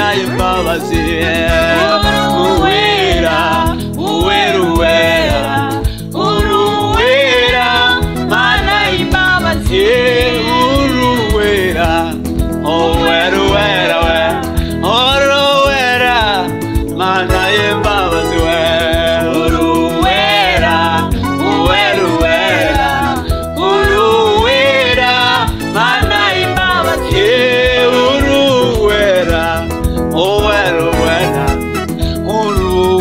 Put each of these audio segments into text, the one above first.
mana y'imbabazi uwera uwera uwera mana y'imbabazi uwera uwera uwera mana y'imbabazi uwera uwera uwera mana y'imbabazi uwera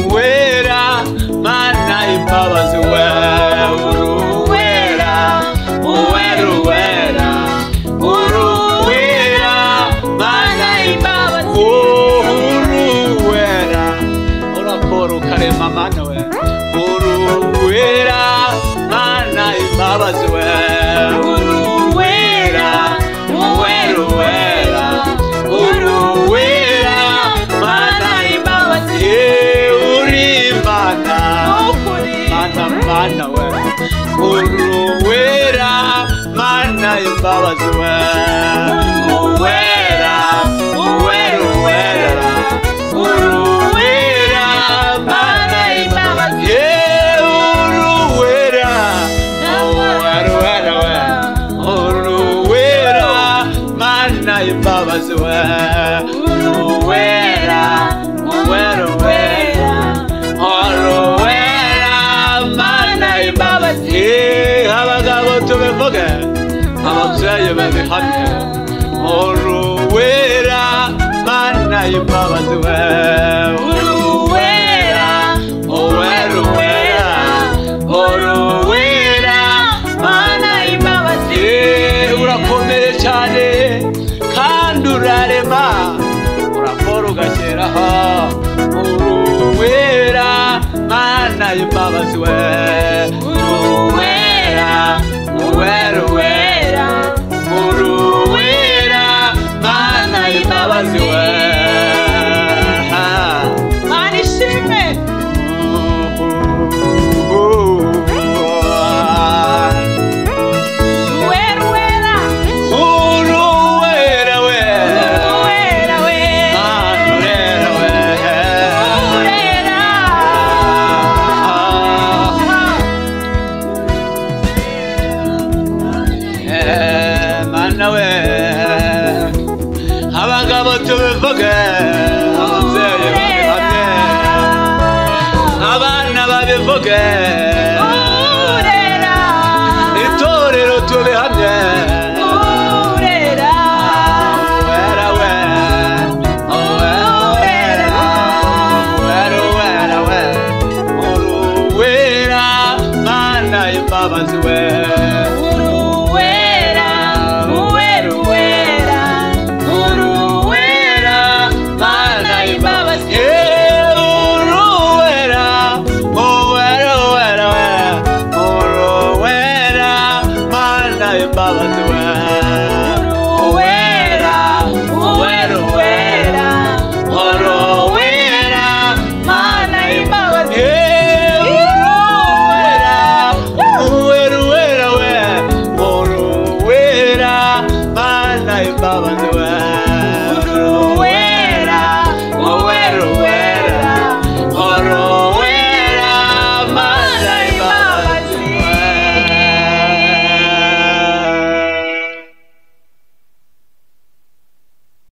uwera mana y'imbabazi uwera mana y'imbabazi uwera urakora ukarema mana we uwera mana y'imbabazi uwera mana y'imbabazi urimana mana we uwera mana y'imbabazi uwera mana y'imbabazi uwera mana y'imbabazi uwera mana y'imbabazi abagabo tubivuge ababyeyi babihamye uwera mana y'imbabazi uwera mana y'imbabazi urakomeye cyane kandi urarema urakora ugashyiraho uwera mana y'imbabazi uwera mana y'imbabazi mana ishimwe abagabo tubivuge ababyeyi babihamye abana babivuge